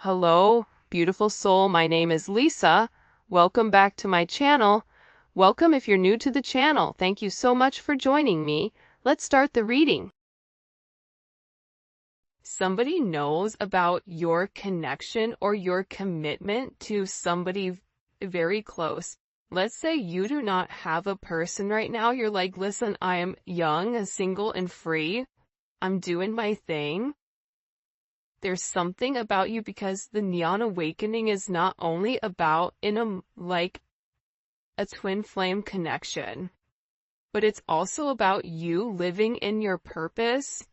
Hello, beautiful soul. My name is Lisa. Welcome back to my channel. Welcome if you're new to the channel. Thank you so much for joining me. Let's start the reading. Somebody knows about your connection or your commitment to somebody very close. Let's say you do not have a person right now. You're like, listen, I am young, single, and free. I'm doing my thing. There's something about you because the neon awakening is not only about a twin flame connection, but it's also about you living in your purpose,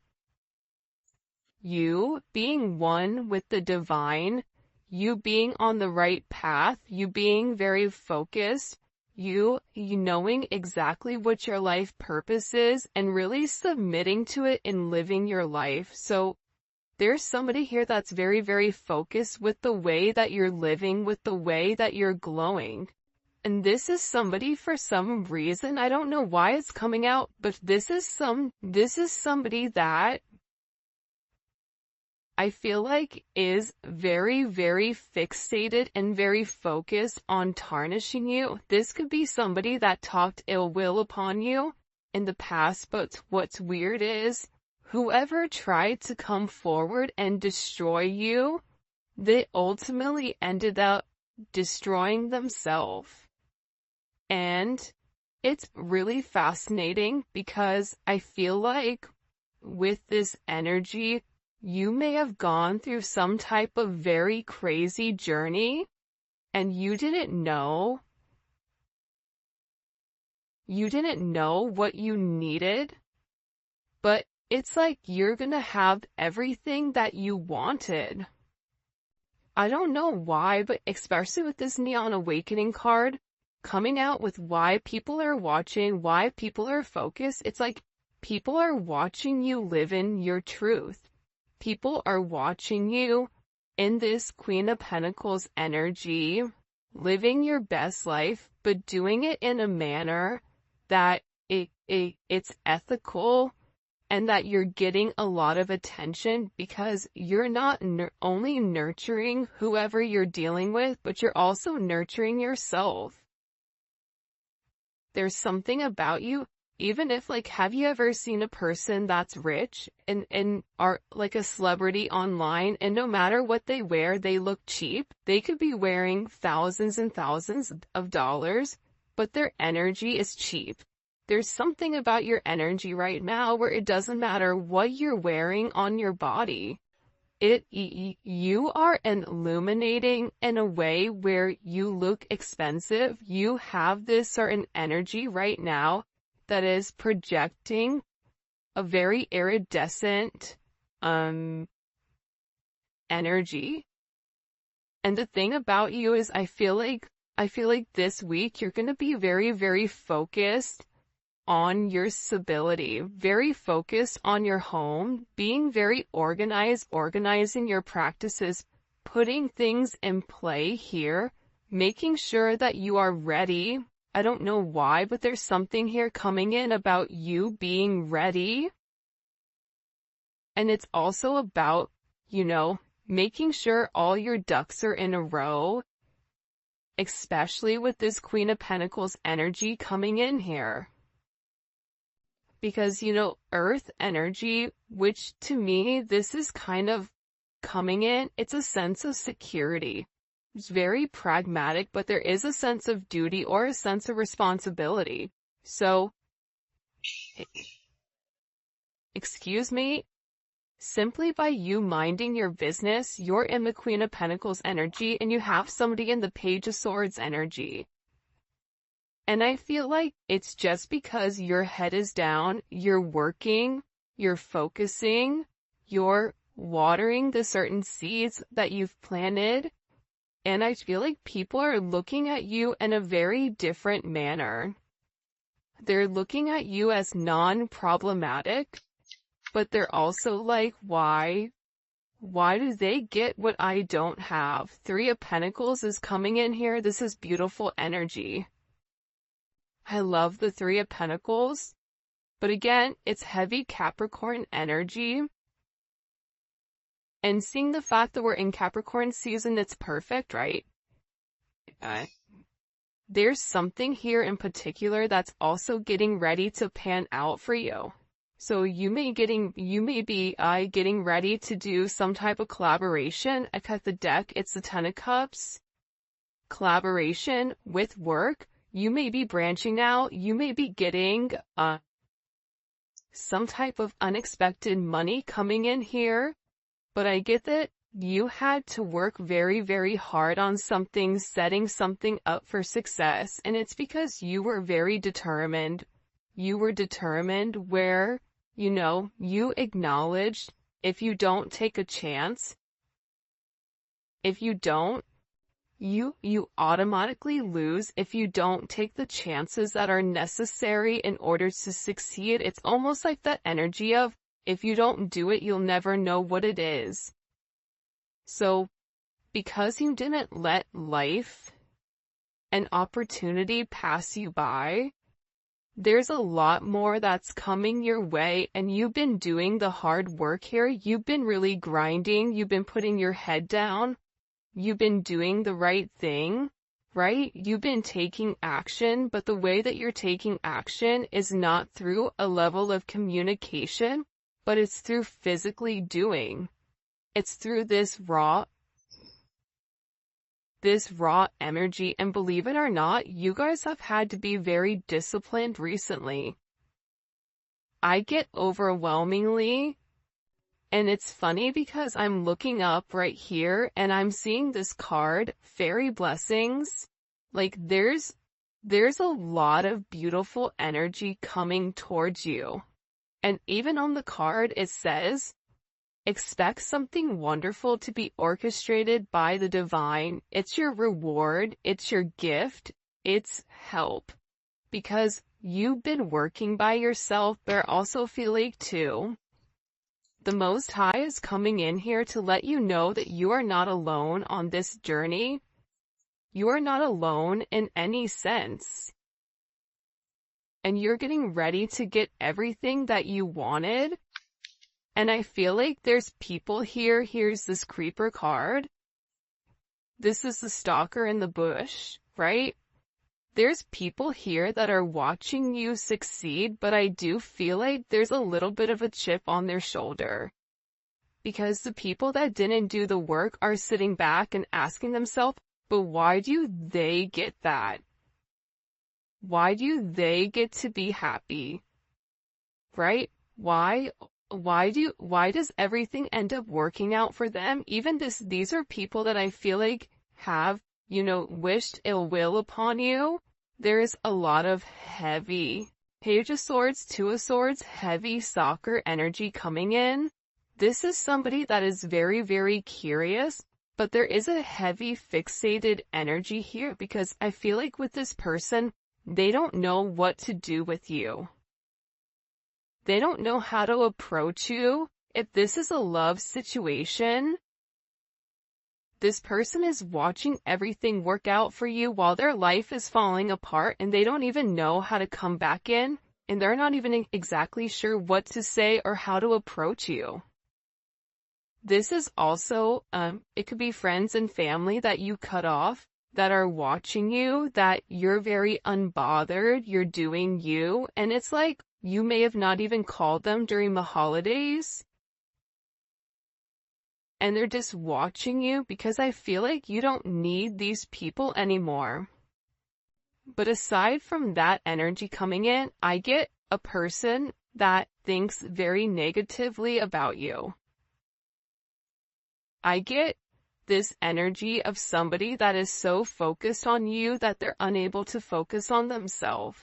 you being one with the divine, you being on the right path, you being very focused, you knowing exactly what your life purpose is and really submitting to it and living your life. So there's somebody here that's very, very focused with the way that you're living, with the way that you're glowing. And this is somebody, for some reason, I don't know why it's coming out, but this is somebody that I feel like is very, very fixated and very focused on tarnishing you. This could be somebody that talked ill will upon you in the past, but what's weird is whoever tried to come forward and destroy you, they ultimately ended up destroying themselves. And it's really fascinating because I feel like with this energy, you may have gone through some type of very crazy journey and you didn't know what you needed, but it's like you're gonna have everything that you wanted. I don't know why, but especially with this Neon Awakening card coming out with why people are watching, why people are focused, it's like people are watching you live in your truth. People are watching you in this Queen of Pentacles energy, living your best life, but doing it in a manner that it's ethical, and that you're getting a lot of attention because you're not only nurturing whoever you're dealing with, but you're also nurturing yourself. There's something about you, even if have you ever seen a person that's rich and are like a celebrity online, and no matter what they wear, they look cheap? They could be wearing thousands and thousands of dollars, but their energy is cheap. There's something about your energy right now where it doesn't matter what you're wearing on your body. You are illuminating in a way where you look expensive. You have this certain energy right now that is projecting a very iridescent energy. And the thing about you is I feel like this week you're going to be very, very focused on your stability, very focused on your home, being very organized, organizing your practices, putting things in play here, making sure that you are ready. I don't know why, but there's something here coming in about you being ready. And it's also about, making sure all your ducks are in a row, especially with this Queen of Pentacles energy coming in here. Because, earth energy, which to me, this is kind of coming in, it's a sense of security. It's very pragmatic, but there is a sense of duty or a sense of responsibility. So, excuse me, simply by you minding your business, you're in the Queen of Pentacles energy and you have somebody in the Page of Swords energy. And I feel like it's just because your head is down, you're working, you're focusing, you're watering the certain seeds that you've planted. And I feel like people are looking at you in a very different manner. They're looking at you as non-problematic, but they're also like, why do they get what I don't have? Three of Pentacles is coming in here. This is beautiful energy. I love the Three of Pentacles, but again, it's heavy Capricorn energy. And seeing the fact that we're in Capricorn season, it's perfect, right? There's something here in particular that's also getting ready to pan out for you. So you may be getting ready to do some type of collaboration. I cut the deck, it's the Ten of Cups. Collaboration with work. You may be branching out. You may be getting some type of unexpected money coming in here. But I get that you had to work very, very hard on something, setting something up for success. And it's because you were very determined. You were determined where, you acknowledged if you don't take a chance, if you don't, you automatically lose if you don't take the chances that are necessary in order to succeed. It's almost like that energy of, if you don't do it, you'll never know what it is. So, because you didn't let life and opportunity pass you by, there's a lot more that's coming your way, and you've been doing the hard work here. You've been really grinding. You've been putting your head down. You've been doing the right thing, right? You've been taking action, but the way that you're taking action is not through a level of communication, but it's through physically doing. It's through this raw energy. And believe it or not, you guys have had to be very disciplined recently. I get overwhelmingly, and it's funny because I'm looking up right here and I'm seeing this card, Fairy Blessings. Like there's a lot of beautiful energy coming towards you. And even on the card it says, expect something wonderful to be orchestrated by the divine. It's your reward, it's your gift, it's help. Because you've been working by yourself, but I also feel like too, the Most High is coming in here to let you know that you are not alone on this journey. You are not alone in any sense. And you're getting ready to get everything that you wanted. And I feel like there's people here. Here's this creeper card. This is the stalker in the bush, right? There's people here that are watching you succeed, but I do feel like there's a little bit of a chip on their shoulder. Because the people that didn't do the work are sitting back and asking themselves, but why do they get that? Why do they get to be happy? Right? Why does everything end up working out for them? Even these are people that I feel like have, wished ill will upon you. There's a lot of heavy Page of Swords, Two of Swords, heavy soccer energy coming in. This is somebody that is very, very curious, but there is a heavy fixated energy here because I feel like with this person, they don't know what to do with you. They don't know how to approach you. If this is a love situation, this person is watching everything work out for you while their life is falling apart and they don't even know how to come back in, and they're not even exactly sure what to say or how to approach you. This is also, it could be friends and family that you cut off that are watching you, that you're very unbothered, you're doing you, and it's like you may have not even called them during the holidays. And they're just watching you because I feel like you don't need these people anymore. But aside from that energy coming in, I get a person that thinks very negatively about you. I get this energy of somebody that is so focused on you that they're unable to focus on themselves.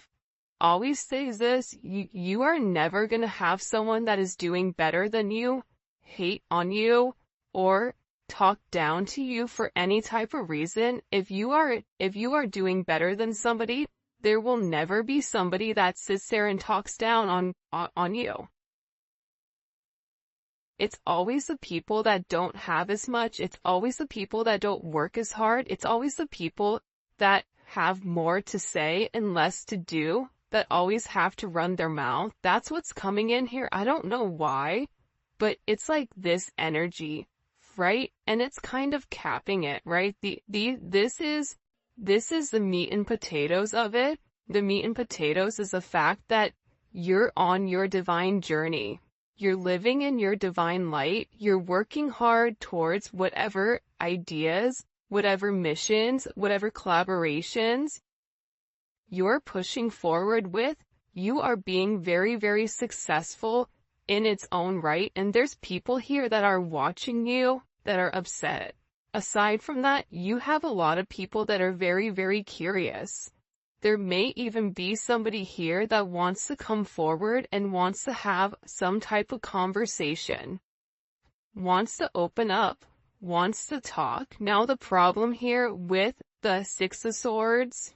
Always says this, you are never going to have someone that is doing better than you, hate on you, or talk down to you for any type of reason. If you are doing better than somebody, there will never be somebody that sits there and talks down on you. It's always the people that don't have as much. It's always the people that don't work as hard. It's always the people that have more to say and less to do, that always have to run their mouth. That's what's coming in here. I don't know why, but it's like this energy right? And it's kind of capping it, right? This is the meat and potatoes of it. The meat and potatoes is the fact that you're on your divine journey. You're living in your divine light. You're working hard towards whatever ideas, whatever missions, whatever collaborations you're pushing forward with. You are being very, very successful in its own right. And there's people here that are watching you that are upset. Aside from that, you have a lot of people that are very, very curious. There may even be somebody here that wants to come forward and wants to have some type of conversation, wants to open up, wants to talk. Now the problem here with the Six of Swords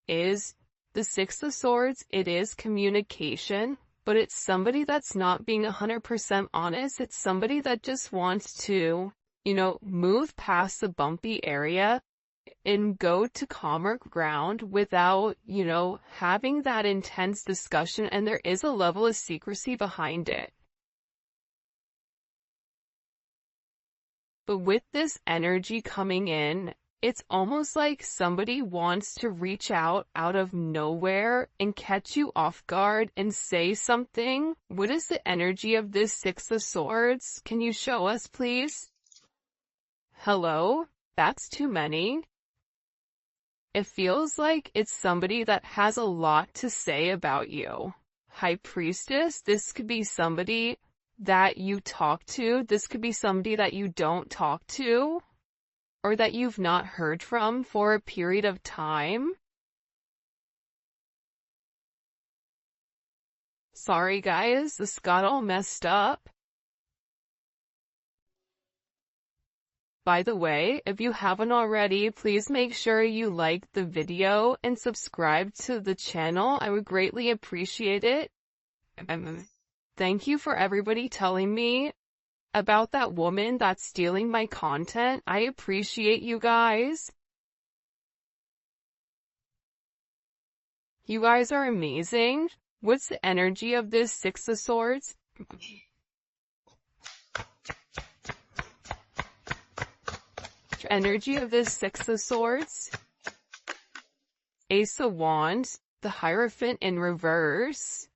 is it is communication, but it's somebody that's not being 100% honest. It's somebody that just wants to, move past the bumpy area and go to calmer ground without, having that intense discussion, and there is a level of secrecy behind it. But with this energy coming in, it's almost like somebody wants to reach out of nowhere and catch you off guard and say something. What is the energy of this Six of Swords? Can you show us, please? Hello? That's too many. It feels like it's somebody that has a lot to say about you. High Priestess, this could be somebody that you talk to. This could be somebody that you don't talk to, or that you've not heard from for a period of time. Sorry guys, this got all messed up. By the way, if you haven't already, please make sure you like the video and subscribe to the channel. I would greatly appreciate it. Thank you for everybody telling me about that woman that's stealing my content. I appreciate you guys. You guys are amazing. What's the energy of this Six of Swords? Energy of this Six of Swords. Ace of Wands, the Hierophant in reverse.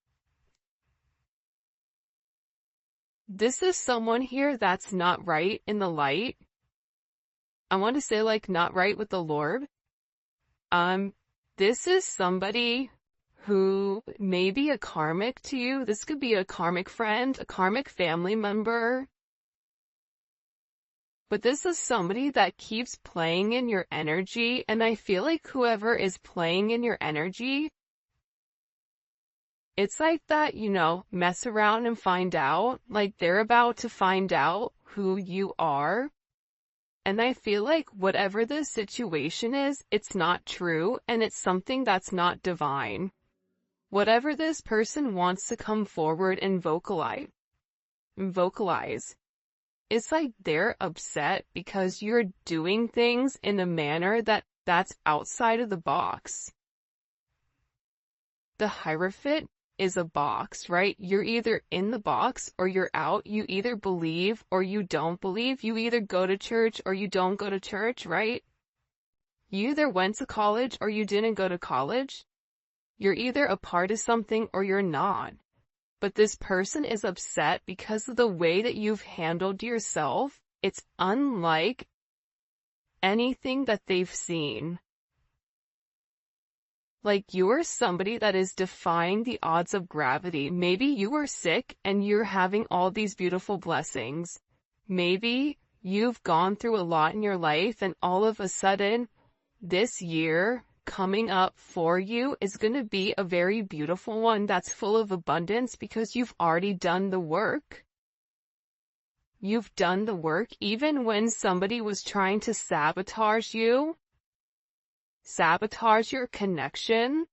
This is someone here that's not right in the light. I want to say like not right with the Lord. This is somebody who may be a karmic to you. This could be a karmic friend, a karmic family member. But this is somebody that keeps playing in your energy, and I feel like whoever is playing in your energy, it's like that, mess around and find out, like they're about to find out who you are. And I feel like whatever the situation is, it's not true, and it's something that's not divine. Whatever this person wants to come forward and vocalize, it's like they're upset because you're doing things in a manner that's outside of the box. The Hierophant is a box, right? You're either in the box or you're out. You either believe or you don't believe. You either go to church or you don't go to church, right? You either went to college or you didn't go to college. You're either a part of something or you're not. But this person is upset because of the way that you've handled yourself. It's unlike anything that they've seen. Like you're somebody that is defying the odds of gravity. Maybe you were sick and you're having all these beautiful blessings. Maybe you've gone through a lot in your life and all of a sudden this year coming up for you is going to be a very beautiful one that's full of abundance because you've already done the work. You've done the work even when somebody was trying to sabotage you, sabotage your connection.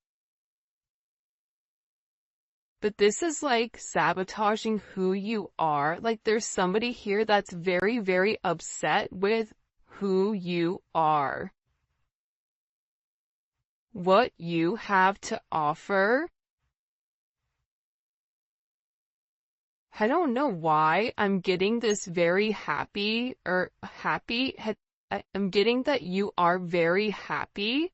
But this is like sabotaging who you are. Like there's somebody here that's very, very upset with who you are. What you have to offer. I don't know why I'm getting this very happy, I'm getting that you are very happy.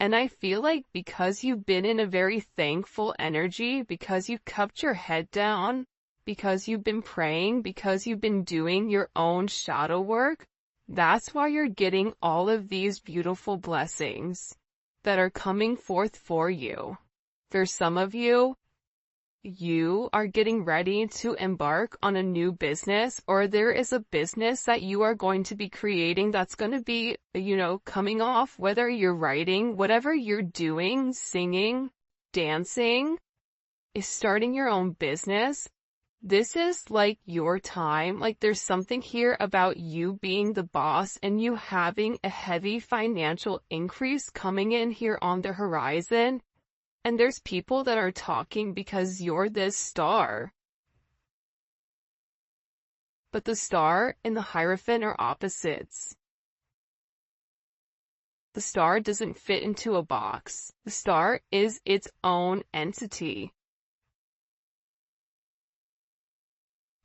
And I feel like because you've been in a very thankful energy, because you kept your head down, because you've been praying, because you've been doing your own shadow work, that's why you're getting all of these beautiful blessings that are coming forth for you. For some of you, you are getting ready to embark on a new business, or there is a business that you are going to be creating that's going to be, coming off, whether you're writing, whatever you're doing, singing, dancing, is starting your own business. This is like your time. Like there's something here about you being the boss and you having a heavy financial increase coming in here on the horizon. And there's people that are talking because you're this star. But the star and the Hierophant are opposites. The star doesn't fit into a box. The star is its own entity.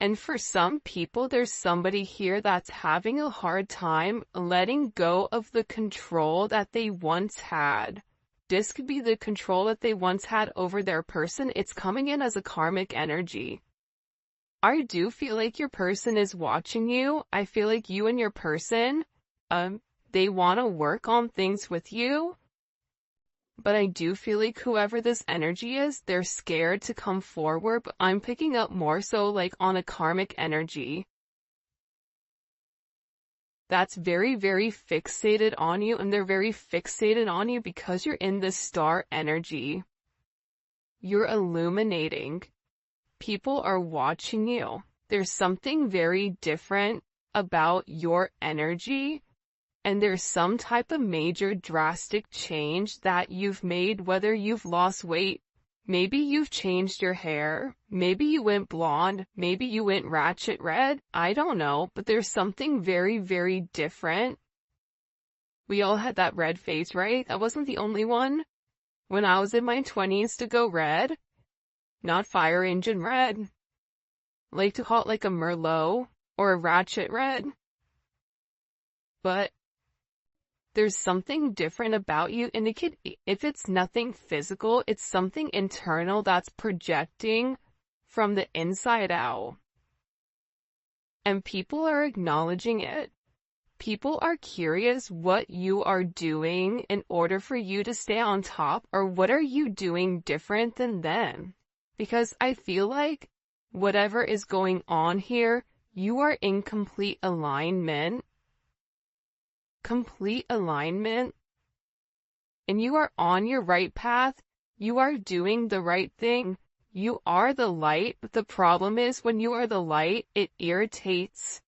And for some people, there's somebody here that's having a hard time letting go of the control that they once had. This could be the control that they once had over their person. It's coming in as a karmic energy. I do feel like your person is watching you. I feel like you and your person, they want to work on things with you. But I do feel like whoever this energy is, they're scared to come forward. But I'm picking up more so like on a karmic energy that's very, very fixated on you, and they're very fixated on you because you're in this star energy. You're illuminating. People are watching you. There's something very different about your energy, and there's some type of major drastic change that you've made, whether you've lost weight, maybe you've changed your hair, maybe you went blonde, maybe you went ratchet red, I don't know, but there's something very, very different. We all had that red phase, right? I wasn't the only one. When I was in my 20s to go red, not fire engine red. I like to call it like a Merlot or a ratchet red. But there's something different about you, and if it's nothing physical, it's something internal that's projecting from the inside out. And people are acknowledging it. People are curious what you are doing in order for you to stay on top, or what are you doing different than them? Because I feel like whatever is going on here, you are in complete alignment. Complete alignment, and you are on your right path. You are doing the right thing. You are the light, but the problem is when you are the light, it irritates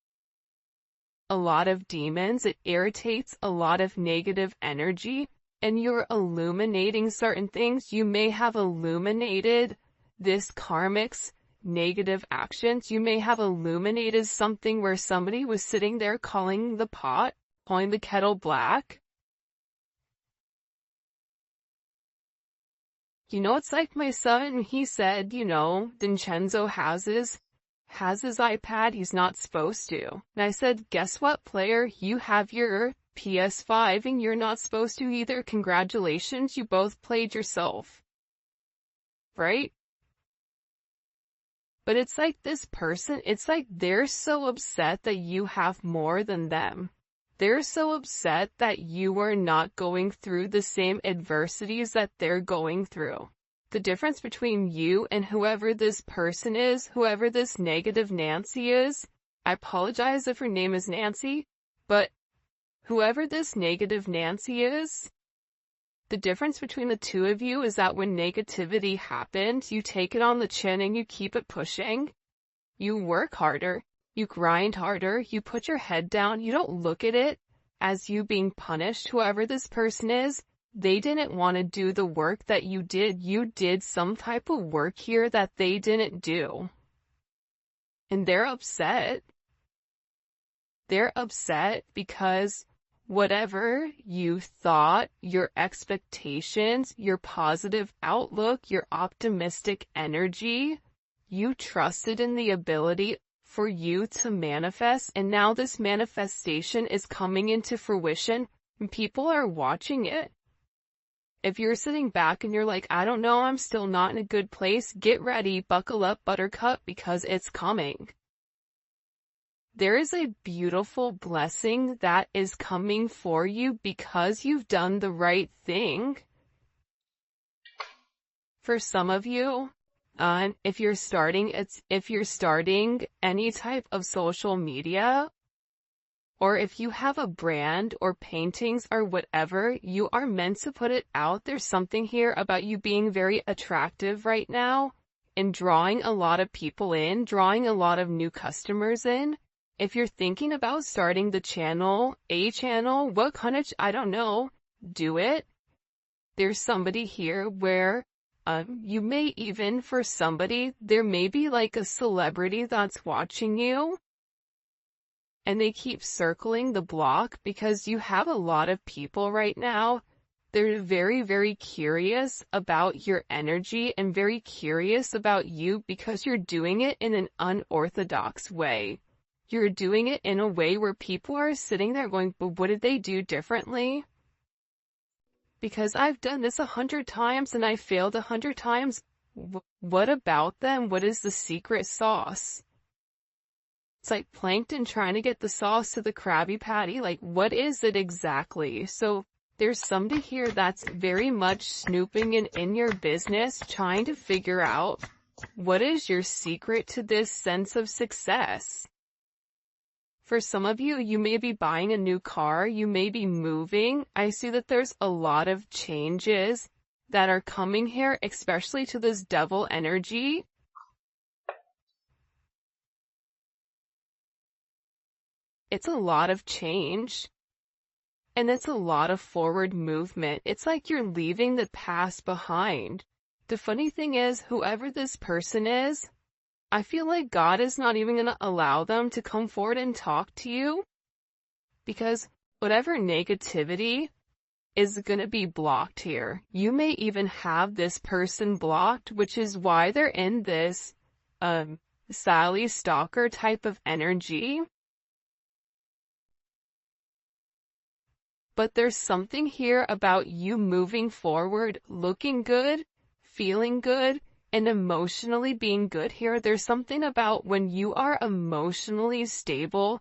a lot of demons, it irritates a lot of negative energy, and you're illuminating certain things. You may have illuminated this karmic's negative actions. You may have illuminated something where somebody was sitting there calling the kettle black. It's like my son, he said, Vincenzo has his iPad, he's not supposed to. And I said, guess what, player? You have your PS5 and you're not supposed to either. Congratulations, you both played yourself. Right? But it's like this person, it's like they're so upset that you have more than them. They're so upset that you are not going through the same adversities that they're going through. The difference between you and whoever this person is, whoever this negative Nancy is, I apologize if her name is Nancy, but whoever this negative Nancy is, the difference between the two of you is that when negativity happens, you take it on the chin and you keep it pushing. You work harder. You grind harder, you put your head down, you don't look at it as you being punished. Whoever this person is, they didn't want to do the work that you did. You did some type of work here that they didn't do. And they're upset. They're upset because Whatever you thought, your expectations, your positive outlook, your optimistic energy, you trusted in the ability for you to manifest, and now this manifestation is coming into fruition, and people are watching it. If you're sitting back and you're like, I don't know, I'm still not in a good place, get ready, buckle up, buttercup, because it's coming. There is a beautiful blessing that is coming for you because you've done the right thing. For some of you, if you're starting any type of social media, or if you have a brand or paintings or whatever, you are meant to put it out. There's something here about you being very attractive right now and drawing a lot of people in, drawing a lot of new customers in. If you're thinking about starting a channel, what kind of, I don't know, do it. There's somebody here where, you may even, for somebody, there may be like a celebrity that's watching you, and they keep circling the block because you have a lot of people right now. They're very, very curious about your energy and very curious about you because you're doing it in an unorthodox way. You're doing it in a way where people are sitting there going, but what did they do differently? Because I've done this 100 times and I failed 100 times. What about them? What is the secret sauce? It's like plankton trying to get the sauce to the Krabby Patty. Like, what is it exactly? So there's somebody here that's very much snooping in your business, trying to figure out what is your secret to this sense of success. For some of you, you may be buying a new car, you may be moving. I see that there's a lot of changes that are coming here, especially to this devil energy. It's a lot of change, and it's a lot of forward movement. It's like you're leaving the past behind. The funny thing is, whoever this person is, I feel like God is not even going to allow them to come forward and talk to you, because whatever negativity is going to be blocked here. You may even have this person blocked, which is why they're in this Sally Stalker type of energy. But there's something here about you moving forward, looking good, feeling good, and emotionally being good here. There's something about when you are emotionally stable,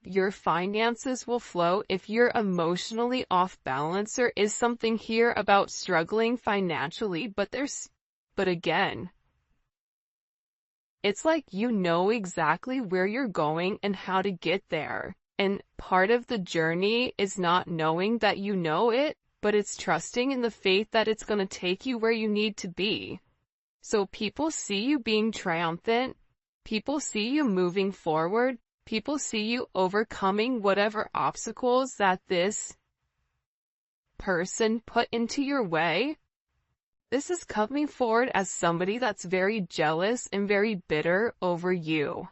your finances will flow. If you're emotionally off balance, there is something here about struggling financially, but again, it's like you know exactly where you're going and how to get there. And part of the journey is not knowing that you know it, but it's trusting in the faith that it's going to take you where you need to be. So people see you being triumphant, people see you moving forward, people see you overcoming whatever obstacles that this person put into your way. This is coming forward as somebody that's very jealous and very bitter over you,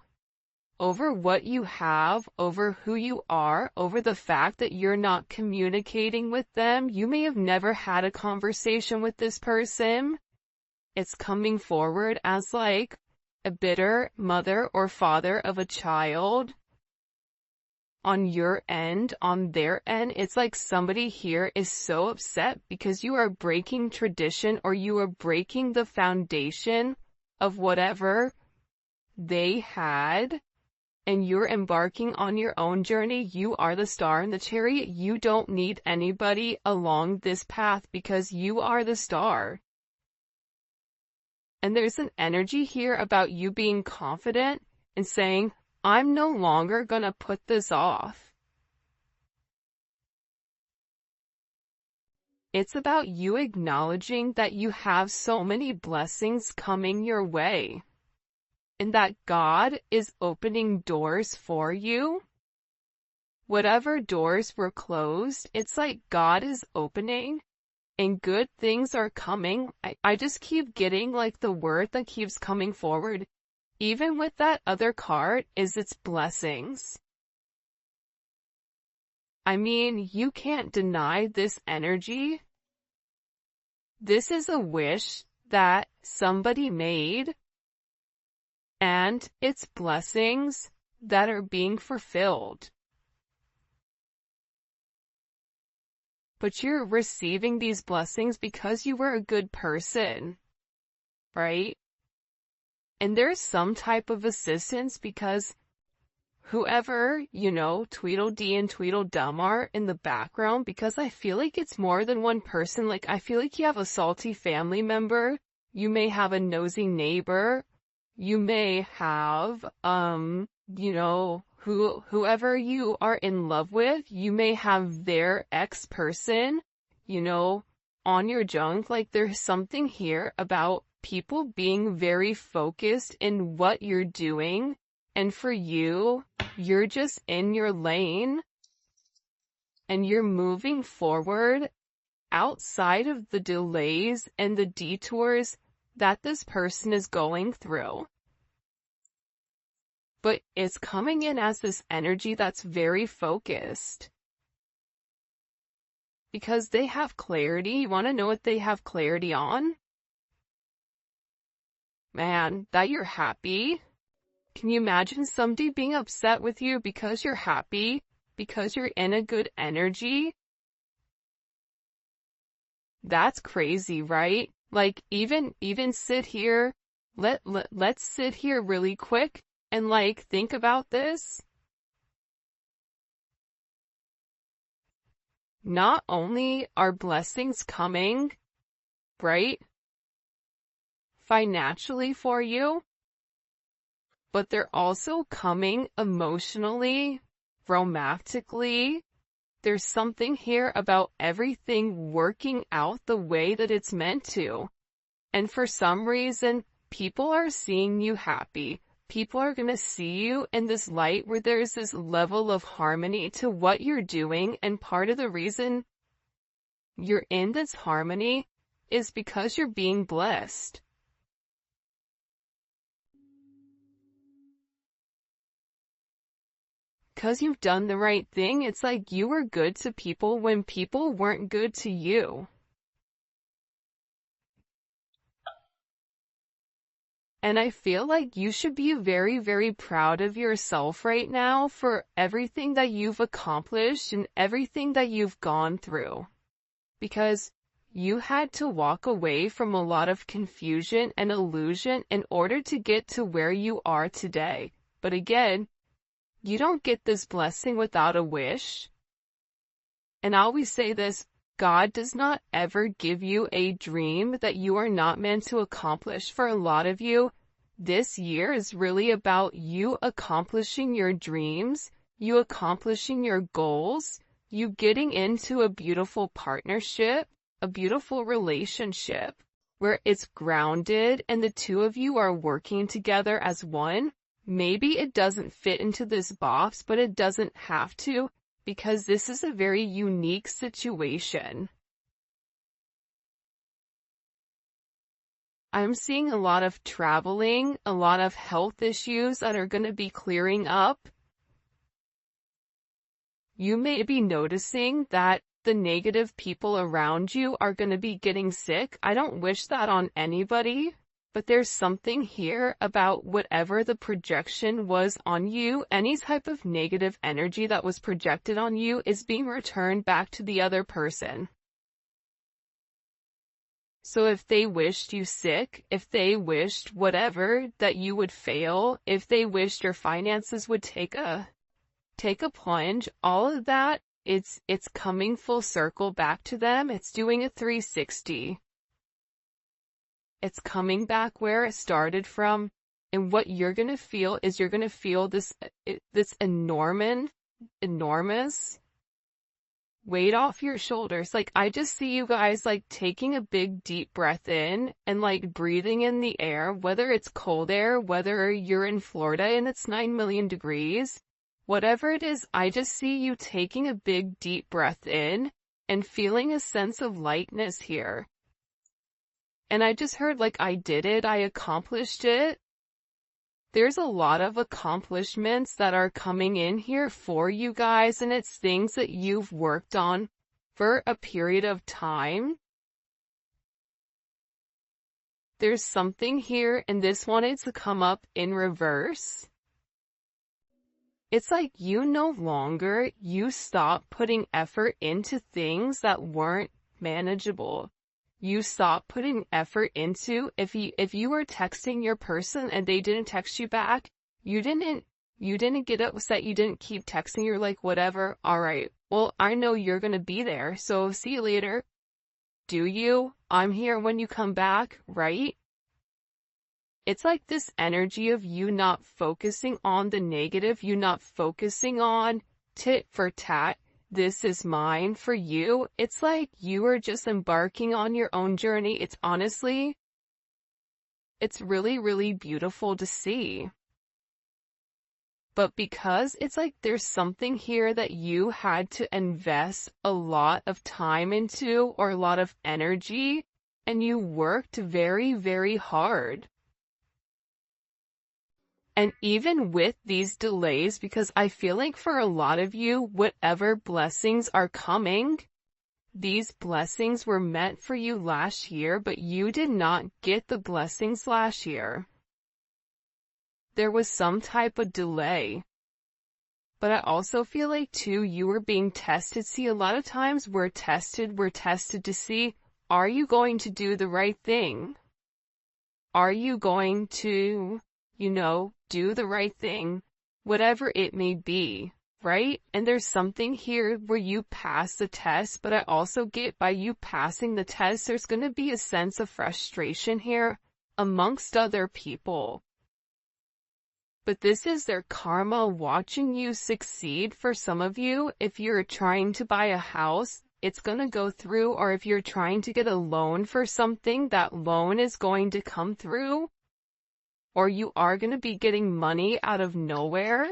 over what you have, over who you are, over the fact that you're not communicating with them. You may have never had a conversation with this person. It's coming forward as like a bitter mother or father of a child. On your end, on their end, it's like somebody here is so upset because you are breaking tradition, or you are breaking the foundation of whatever they had, and you're embarking on your own journey. You are the star in the chariot. You don't need anybody along this path because you are the star. And there's an energy here about you being confident and saying, I'm no longer gonna put this off. It's about you acknowledging that you have so many blessings coming your way, and that God is opening doors for you. Whatever doors were closed, it's like God is opening, and good things are coming. I just keep getting like the word that keeps coming forward. Even with that other card, is its blessings. I mean, you can't deny this energy. This is a wish that somebody made, and it's blessings that are being fulfilled. But you're receiving these blessings because you were a good person, right? And there's some type of assistance because whoever, Tweedledee and Tweedledum are in the background, because I feel like it's more than one person. Like, I feel like you have a salty family member, you may have a nosy neighbor, you may have, whoever you are in love with, you may have their ex-person, on your junk. Like, there's something here about people being very focused in what you're doing. And for you, you're just in your lane and you're moving forward outside of the delays and the detours that this person is going through. But it's coming in as this energy that's very focused. Because they have clarity. You want to know what they have clarity on? Man, that you're happy. Can you imagine somebody being upset with you because you're happy? Because you're in a good energy? That's crazy, right? Like, even sit here, let's sit here really quick and think about this. Not only are blessings coming, right, financially for you, but they're also coming emotionally, romantically. There's something here about everything working out the way that it's meant to. And for some reason, people are seeing you happy. People are going to see you in this light where there's this level of harmony to what you're doing. And part of the reason you're in this harmony is because you're being blessed. Because you've done the right thing. It's like you were good to people when people weren't good to you. And I feel like you should be very, very proud of yourself right now for everything that you've accomplished and everything that you've gone through. Because you had to walk away from a lot of confusion and illusion in order to get to where you are today. But again, you don't get this blessing without a wish. And I always say this, God does not ever give you a dream that you are not meant to accomplish. For a lot of you, this year is really about you accomplishing your dreams, you accomplishing your goals, you getting into a beautiful partnership, a beautiful relationship, where it's grounded and the two of you are working together as one. Maybe it doesn't fit into this box, but it doesn't have to, because this is a very unique situation. I'm seeing a lot of traveling, a lot of health issues that are going to be clearing up. You may be noticing that the negative people around you are going to be getting sick. I don't wish that on anybody. But there's something here about whatever the projection was on you, any type of negative energy that was projected on you is being returned back to the other person. So if they wished you sick, if they wished whatever, that you would fail, if they wished your finances would take a plunge, all of that, it's coming full circle back to them. It's doing a 360. It's coming back where it started from, and what you're going to feel is you're going to feel this enormous weight off your shoulders. Like, I just see you guys taking a big deep breath in and breathing in the air, whether it's cold air, whether you're in Florida and it's 9 million degrees, whatever it is, I just see you taking a big deep breath in and feeling a sense of lightness here. And I just heard I did it, I accomplished it. there's a lot of accomplishments that are coming in here for you guys, and it's things that you've worked on for a period of time. There's something here, and this wanted to come up in reverse. It's like you stop putting effort into things that weren't manageable. You stop putting effort into, if you were texting your person and they didn't text you back, you didn't get upset, you didn't keep texting, you're like, whatever, alright, well, I know you're gonna be there, so see you later. Do you? I'm here when you come back, right? It's like this energy of you not focusing on the negative, you not focusing on tit for tat, this is mine for you. It's like you are just embarking on your own journey. It's honestly, it's really, really beautiful to see. But because it's like there's something here that you had to invest a lot of time into, or a lot of energy, and you worked very, very hard. And even with these delays, because I feel like for a lot of you, whatever blessings are coming, these blessings were meant for you last year, but you did not get the blessings last year. There was some type of delay. But I also feel like too, you were being tested. See, a lot of times we're tested to see, are you going to do the right thing? Are you going to, do the right thing, whatever it may be, right? And there's something here where you pass the test, but I also get by you passing the test, there's going to be a sense of frustration here amongst other people. But this is their karma watching you succeed. For some of you, if you're trying to buy a house, it's going to go through, or if you're trying to get a loan for something, that loan is going to come through. Or you are going to be getting money out of nowhere.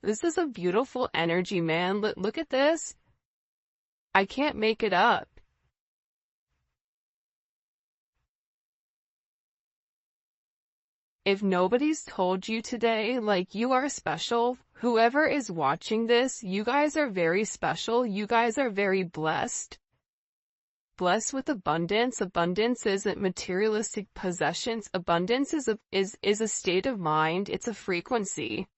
This is a beautiful energy, man. Look at this. I can't make it up. If nobody's told you today, like, you are special, whoever is watching this, you guys are very special. You guys are very blessed. Blessed with abundance. Abundance isn't materialistic possessions. Abundance is a state of mind. It's a frequency.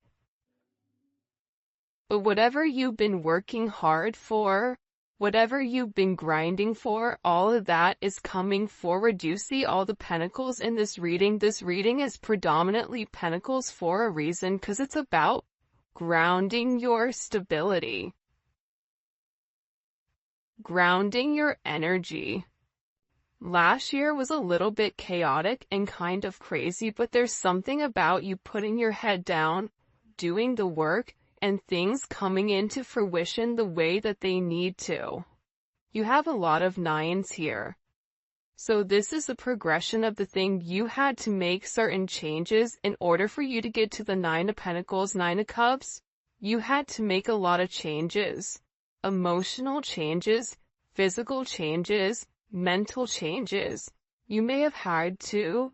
But whatever you've been working hard for, whatever you've been grinding for, all of that is coming forward. You see all the pentacles in this reading. This reading is predominantly pentacles for a reason, because it's about grounding your stability. Grounding your energy. Last year was a little bit chaotic and kind of crazy, but there's something about you putting your head down, doing the work, and things coming into fruition the way that they need to. You have a lot of nines here. So this is a progression of the thing. You had to make certain changes in order for you to get to the Nine of Pentacles, Nine of Cups. You had to make a lot of changes. Emotional changes, physical changes, mental changes. You may have had to,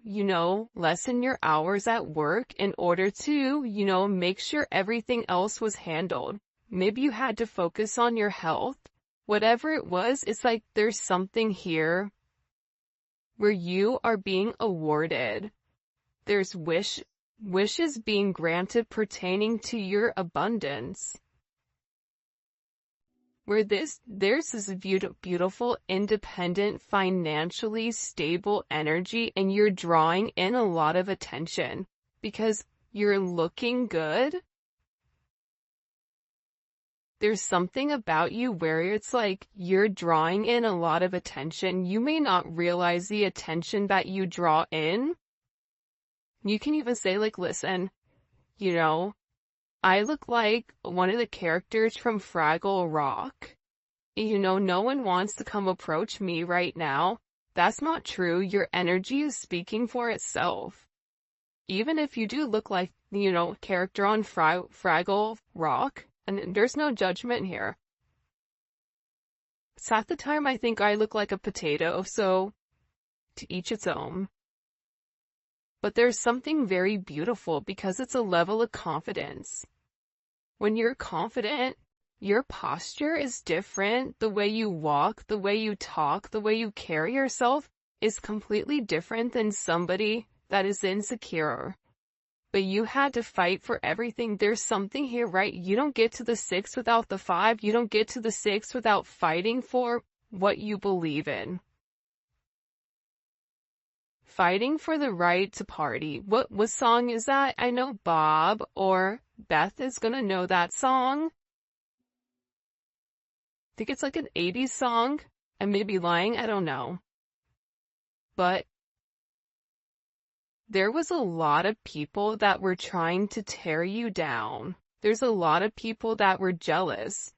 lessen your hours at work in order to, make sure everything else was handled. Maybe you had to focus on your health. Whatever it was, it's like there's something here where you are being awarded. There's wishes being granted pertaining to your abundance. Where there's this beautiful, independent, financially stable energy, and you're drawing in a lot of attention because you're looking good. There's something about you where it's like you're drawing in a lot of attention. You may not realize the attention that you draw in. You can even say, like, listen, I look like one of the characters from Fraggle Rock. No one wants to come approach me right now. That's not true. Your energy is speaking for itself. Even if you do look like, character on Fraggle Rock, and there's no judgment here. It's half the time I think I look like a potato, so to each its own. But there's something very beautiful because it's a level of confidence. When you're confident, your posture is different. The way you walk, the way you talk, the way you carry yourself is completely different than somebody that is insecure. But you had to fight for everything. There's something here, right? You don't get to the 6 without the 5. You don't get to the 6 without fighting for what you believe in. Fighting for the right to party. What song is that? I know Bob or Beth is gonna know that song. I think it's like an 80s song. I may be lying, I don't know. But there was a lot of people that were trying to tear you down. There's a lot of people that were jealous.